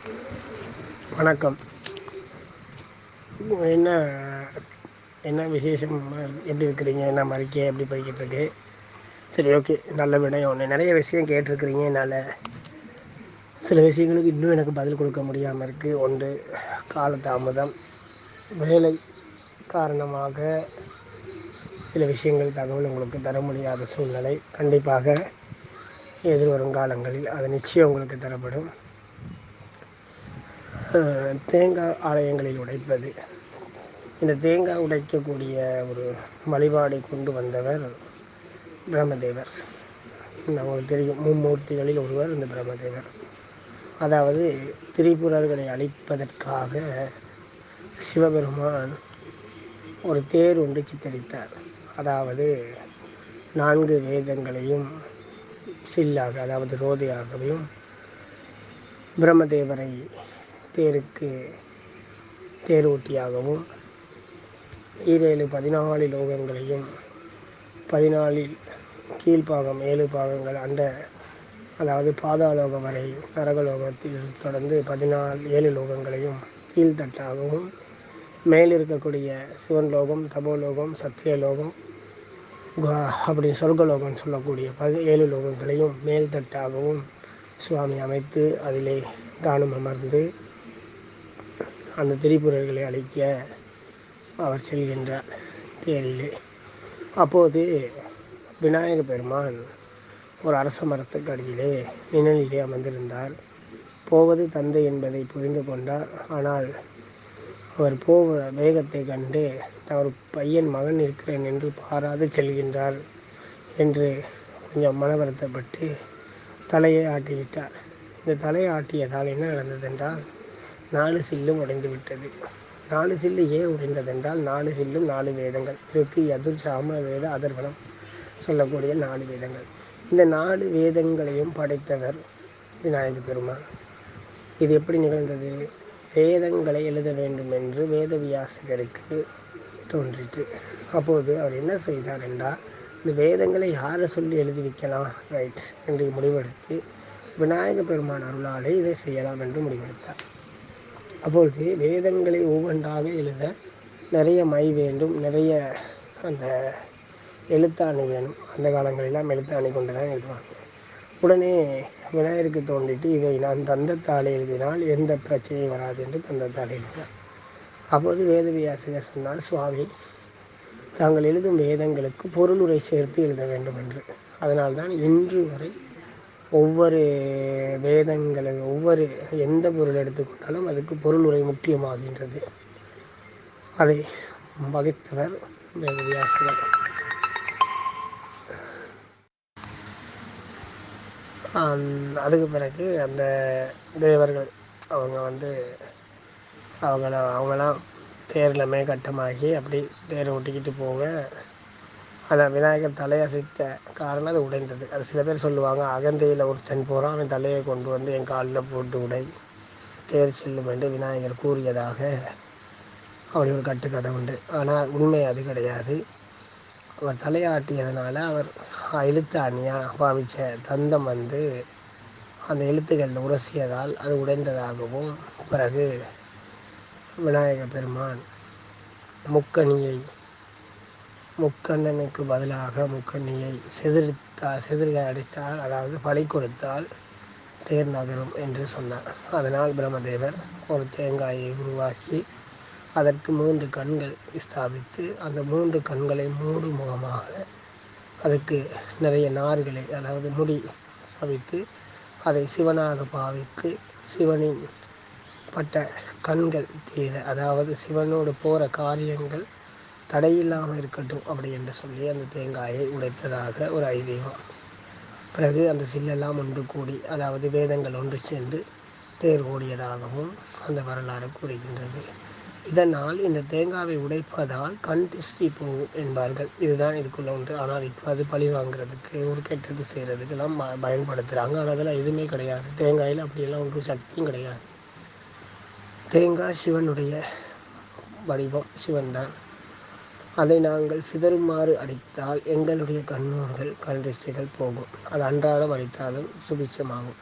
வணக்கம். என்ன என்ன விசேஷம்? எப்படி இருக்கிறீங்க? என்ன மறிக்கை எப்படி போய்கிட்டுருக்கு? சரி, ஓகே, நல்ல விடயம். ஒன்று நிறைய விஷயம் கேட்டிருக்கிறீங்க. என்னால் சில விஷயங்களுக்கு இன்னும் எனக்கு பதில் கொடுக்க முடியாமல் இருக்குது. ஒன்று காலதாமதம், வேலை காரணமாக சில விஷயங்கள் தகவல் உங்களுக்கு தர முடியாத சூழ்நிலை. கண்டிப்பாக எதிர்வரும் காலங்களில் அது நிச்சயம் உங்களுக்கு தரப்படும். தேங்காய் ஆலயங்களில் உடைப்பது. இந்த தேங்காய் உடைக்கக்கூடிய ஒரு வழிபாடை கொண்டு வந்தவர் பிரம்மதேவர். உங்களுக்கு தெரியும், மும்மூர்த்திகளில் ஒருவர் இந்த பிரம்மதேவர். அதாவது திரிபுரர்களை அழிப்பதற்காக சிவபெருமான் ஒரு தேர் ஒன்று சித்தரித்தார். அதாவது 4 வேதங்களையும் சில்லாக, அதாவது ரோதையாகவும், பிரம்மதேவரை தேருக்கு தேரோட்டியாகவும், 14 லோகங்களையும் 14 கீழ்ப்பாகம் 7 பாகங்கள் அதாவது பாதாளோகம் வரை நரகலோகத்தில் தொடர்ந்து 7 லோகங்களையும் கீழ்த்தட்டாகவும், மேல் இருக்கக்கூடிய சிவன் லோகம், தபோலோகம், சத்தியலோகம், அப்படி சொர்க்கலோகம்னு சொல்லக்கூடிய 7 லோகங்களையும் மேல்தட்டாகவும் சுவாமி அமைத்து அதிலே தானும் அமர்ந்து அந்த திரிபுரர்களை அழிக்க அவர் செல்கின்றார் தேரிலே. அப்போது விநாயக பெருமான் ஒரு அரச மரத்துக்கு அடியிலே நிழலிலே அமர்ந்திருந்தார். போவது தந்தை என்பதை புரிந்து கொண்டார். ஆனால் அவர் வேகத்தை கண்டு அவர் பையன் மகன் இருக்கிறேன் என்று பாராது செல்கின்றார் என்று கொஞ்சம் மன வருத்தப்பட்டு தலையை ஆட்டிவிட்டார். இந்த தலையை ஆட்டியதால் என்ன நடந்ததென்றால் 4 சில்லும் உடைந்து விட்டது. 4 சில்லு ஏன் உடைந்ததென்றால் 4 சில்லும் 4 வேதங்கள் இருக்கு. யதுர், சாம, வேத, அதர்வனம் சொல்லக்கூடிய 4 வேதங்கள். இந்த 4 வேதங்களையும் படைத்தவர் விநாயக பெருமான். இது எப்படி நிகழ்ந்தது? வேதங்களை எழுத வேண்டும் என்று வேதவியாசகருக்கு தோன்றிற்று. அப்போது அவர் என்ன செய்தார் என்றால், இந்த வேதங்களை யாரை சொல்லி எழுதி வைக்கலாம் ரைட் என்று முடிவெடுத்து விநாயக பெருமான் அருளாலே இதை செய்யலாம் என்று முடிவெடுத்தார். அப்பொழுது வேதங்களை ஒவ்வொன்றாக எழுத நிறைய மை வேண்டும், நிறைய அந்த எழுத்தாணி வேணும். அந்த காலங்களெல்லாம் எழுத்தாணி கொண்டு தான் எழுதுவாங்க. உடனே விநாயகருக்கு தோன்றிட்டு, இதை நான் தந்தத்தால் எழுதினால் எந்த பிரச்சனையும் வராது என்று தந்தத்தால் எழுதினார். அப்போது வேதவியாசகர் சொன்னார், சுவாமி தாங்கள் எழுதும் வேதங்களுக்கு பொருளுரை சேர்த்து எழுத வேண்டும் என்று. அதனால்தான் இன்று வரை ஒவ்வொரு எந்த பொருள் எடுத்துக்கொண்டாலும் அதுக்கு பொருள் உரை முக்கியமாகின்றது. அதை வகித்தவர் வேதவியாசகர். அதுக்கு பிறகு அந்த தேவர்கள் அவங்களாம் தேரில் மேகட்டமாகி அப்படி தேரை ஒட்டிக்கிட்டு போக, அதை விநாயகர் தலையசைத்த காரணம் அது உடைந்தது. அது சில பேர் சொல்லுவாங்க, அகந்தையில் ஒருத்தன் போகிறான், அவன் தலையை கொண்டு வந்து என் காலில் போட்டு உடை, தேர் செல்லும் என்று விநாயகர் கூறியதாக அப்படி ஒரு கட்டுக்கதை உண்டு. ஆனால் உண்மை அது கிடையாது. அவர் தலையாட்டியதனால அவர் எழுத்தாணியாக பாவித்த தந்தம் அந்த எழுத்துக்களில் உரசியதால் அது உடைந்ததாகவும், பிறகு விநாயக பெருமான் முக்கண்ணனுக்கு பதிலாக முக்கண்ணியை செதிர்க அடித்தால், அதாவது பலி கொடுத்தால் தேர் நகரும் என்று சொன்னார். அதனால் பிரம்மதேவர் ஒரு தேங்காயை உருவாக்கி அதற்கு 3 கண்கள் ஸ்தாபித்து அந்த 3 கண்களை 3 முகமாக அதுக்கு நிறைய நார்களை, அதாவது முடி சவித்து அதை சிவனாக பாவித்து சிவனின் பட்ட கண்கள் தீர, அதாவது சிவனோடு போகிற காரியங்கள் தடையில்லாமல் இருக்கட்டும் அப்படி என்று சொல்லி அந்த தேங்காயை உடைத்ததாக ஒரு ஐதீகம். பிறகு அந்த சில்லெல்லாம் ஒன்று கூடி, அதாவது வேதங்கள் ஒன்று சேர்ந்து தேர் ஓடியதாகவும் அந்த வரலாறு கூறுகின்றது. இதனால் இந்த தேங்காவை உடைப்பதால் கண் திருஷ்டி போகும் என்பார்கள். இதுதான் இதுக்குள்ள ஒன்று. ஆனால் இப்போ அது பழி வாங்குறதுக்கு, ஒரு கெட்டது செய்கிறதுக்கெல்லாம் பயன்படுத்துகிறாங்க. ஆனால் அதெல்லாம் எதுவுமே கிடையாது. தேங்காயில் அப்படியெல்லாம் ஒரு சக்தியும் கிடையாது. தேங்காய் சிவனுடைய வடிவம், சிவன்தான். அதை நாங்கள் சிதறுமாறு அடித்தால் எங்களுடைய கண் திருஷ்டிகள் போகும். அது அன்றாடம் அடித்தாலும் சுபிட்சமாகும்.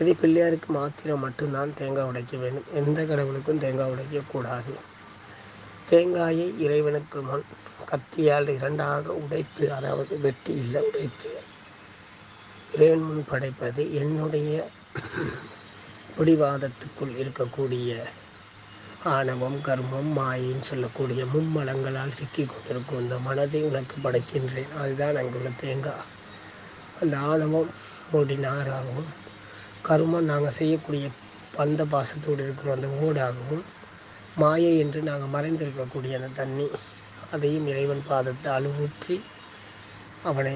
இது பிள்ளையாருக்கு மாத்திரம் மட்டும்தான் தேங்காய் உடைக்க வேண்டும். எந்த கடவுளுக்கும் தேங்காய் உடைக்கக்கூடாது. தேங்காயை இறைவனுக்கு முன் கத்தியால் 2ஆக உடைத்து, அதாவது வெட்டி இல்லை உடைத்து இறைவன் முன் படைப்பது என்னுடைய பிடிவாதத்துக்குள் இருக்கக்கூடிய ஆணவம், கர்மம், மாயின்னு சொல்லக்கூடிய மும்மலங்களால் சிக்கி கொண்டிருக்கும் இந்த மனதை உனக்கு படைக்கின்றேன். அதுதான் அங்குள்ள தேங்காய். அந்த ஆணவம் ஓடினாராகவும், கர்மம் நாங்கள் செய்யக்கூடிய பந்த பாசத்தோடு இருக்கிற அந்த ஓடாகவும், மாயை என்று நாங்கள் மறைந்திருக்கக்கூடிய அந்த தண்ணி, அதையும் இறைவன் பாதத்தை அழுவூற்றி அவனை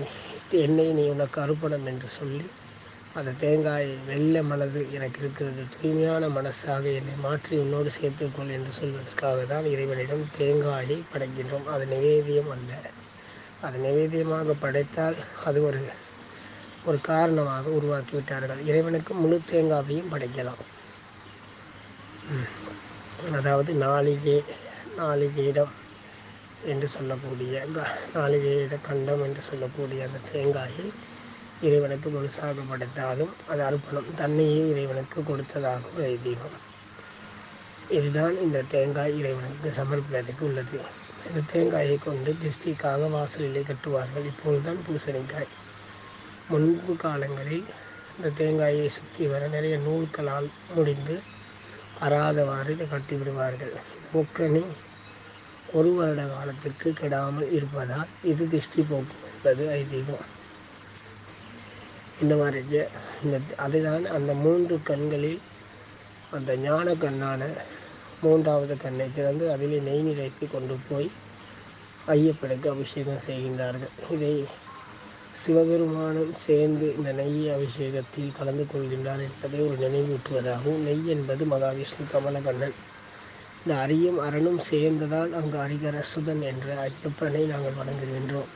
என்னை நீ உனக்கு அர்ப்பணம் என்று சொல்லி அந்த தேங்காய் வெள்ளை மனது எனக்கு இருக்கிறது, தூய்மையான மனசாக என்னை மாற்றி உன்னோடு சேர்த்துக்கொள் என்று சொல்வதற்காக தான் இறைவனிடம் தேங்காயை படைக்கின்றோம். அது நிவேதியம் அல்ல. அது நிவேதியமாக படைத்தால் அது ஒரு காரணமாக உருவாக்கிவிட்டார்கள். இறைவனுக்கு முழு தேங்காவையும் படைக்கலாம். அதாவது நாளிகையிடம் என்று சொல்லக்கூடிய நாளிகையிட கண்டம் என்று சொல்லக்கூடிய அந்த தேங்காயை இறைவனுக்கு முழுசாக படைத்தாலும் அது அர்ப்பணம், தன்னையே இறைவனுக்கு கொடுத்ததாகும் ஐதீகம். இதுதான் இந்த தேங்காய் இறைவனுக்கு சமர்ப்பணத்துக்கு உள்ளது. இந்த தேங்காயை கொண்டு திஷ்டிக்காக வாசலிலே கட்டுவார்கள். இப்போதுதான் பூசணிக்காய். முன்பு காலங்களில் இந்த தேங்காயை சுற்றி வர நிறைய நூல்களால் முடிந்து அறாதவாறு இதை கட்டி விடுவார்கள். முக்கணி 1 வருட காலத்திற்கு கெடாமல் இருப்பதால் இது திஷ்டி போக்கும் என்பது ஐதீகம். இந்த மாதிரி அதுதான் அந்த 3 கண்களில் அந்த ஞான கண்ணான 3வது கண்ணை திறந்து அதிலே நெய் நிரப்பி கொண்டு போய் ஐயப்பனுக்கு அபிஷேகம் செய்கின்றார்கள். இதை சிவபெருமானும் சேர்ந்து இந்த நெய் அபிஷேகத்தில் கலந்து கொள்கின்றார் என்பதை ஒரு நினைவூட்டுவதாகவும், நெய் என்பது மகாவிஷ்ணு கமலகண்ணன், இந்த அரியும் அரணும் சேர்ந்ததால் அங்கு அரிகரசுதன் என்ற ஐயப்பனை நாங்கள் வணங்குகின்றோம்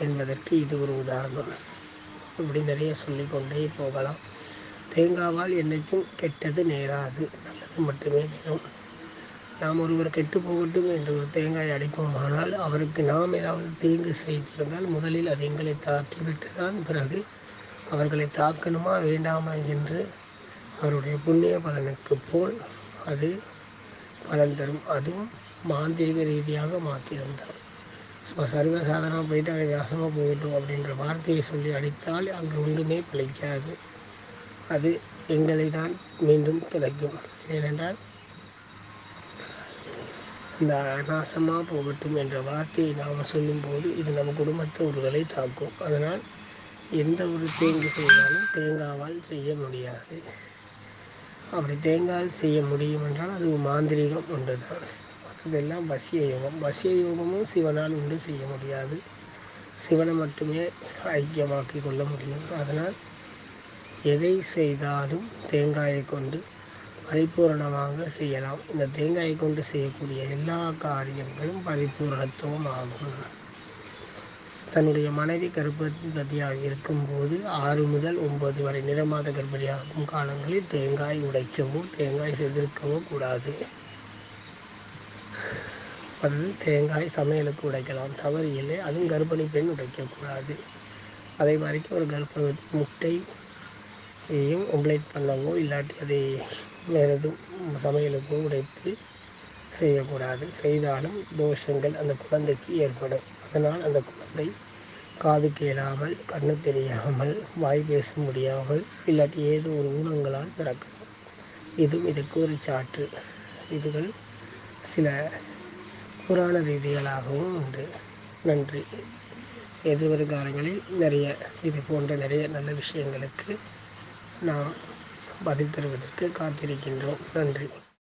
என்பதற்கு இது ஒரு உதாரணம். இப்படி நிறைய சொல்லிக்கொண்டே போகலாம். தேங்காவால் என்றைக்கும் கெட்டது நேராது, நல்லது மட்டுமே நேரும். நாம் ஒருவர் கெட்டு போகட்டும் என்று ஒரு தேங்காயை அடிப்போமானால் அவருக்கு நாம் ஏதாவது தீங்கு செய்திருந்தால் முதலில் அது எங்களை தாக்கிவிட்டு தான் பிறகு அவர்களை தாக்கணுமா வேண்டாமா என்று அவருடைய புண்ணிய பலனுக்கு போல் அது பலன் தரும். அதுவும் மாந்திரிக ரீதியாக மாற்றியிருந்தார். சர்வசாதாரணமாக போயிட்டு அவன் நாசமாக போகட்டும் அப்படின்ற வார்த்தையை சொல்லி அடித்தால் அங்கே ஒன்றுமே பலிக்காது. அது எங்களை தான் மீண்டும் துளைக்கும். ஏனென்றால் இந்த நாசமாக போகட்டும் என்ற வார்த்தையை நாம் சொல்லும்போது இது நம்ம குடும்பத்தை ஒருவரை தாக்கும். அதனால் எந்த ஒரு தீங்கு செய்தாலும் தேங்காவால் செய்ய முடியாது. அப்படி தேங்காய் செய்ய முடியும் என்றால் அது மாந்திரீகம் ஒன்று தான். மற்றதெல்லாம் வசிய யோகம். வசிய யோகமும் சிவனால் ஒன்று செய்ய முடியாது. சிவனை மட்டுமே ஐக்கியமாக்கி கொள்ள முடியும். அதனால் எதை செய்தாலும் தேங்காயை கொண்டு பரிபூரணமாக செய்யலாம். இந்த தேங்காயை கொண்டு செய்யக்கூடிய எல்லா காரியங்களும் பரிபூரணத்துவம் ஆகும். தன்னுடைய மனைவி கர்ப்பவதியாக இருக்கும்போது 6 முதல் 9 வரை நிறமாத கர்ப்பிணியாகும் காலங்களில் தேங்காய் உடைக்கவோ தேங்காய் செதிர்க்கவோ கூடாது. அது தேங்காய் சமையலுக்கு உடைக்கலாம், தவறு இல்லை. அதுவும் கர்ப்பிணி பெண் உடைக்கக்கூடாது. அதே மாதிரி ஒரு கர்ப்பவதி முட்டையையும் ஒம்லேட் பண்ணவோ இல்லாட்டி அதை வேறு எதுவும் சமையலுக்கோ உடைத்து செய்யக்கூடாது. செய்தாலும் தோஷங்கள் அந்த குழந்தைக்கு ஏற்படும். அதனால் அந்த குழந்தை காது கேளாமல், கண்ணு தெரியாமல், வாய் பேச முடியாமல் இல்லாட்டி ஏதோ ஒரு ஊனங்களால் பிறக்கும். இதுவும் இதற்கு ஒரு சாற்று. இதுகள் சில புராண ரீதிகளாகவும் உண்டு. நன்றி. எதிர்வருங்காலங்களில் நிறைய இது போன்ற நிறைய நல்ல விஷயங்களுக்கு நாம் பதில் தருவதற்கு காத்திருக்கின்றோம். நன்றி.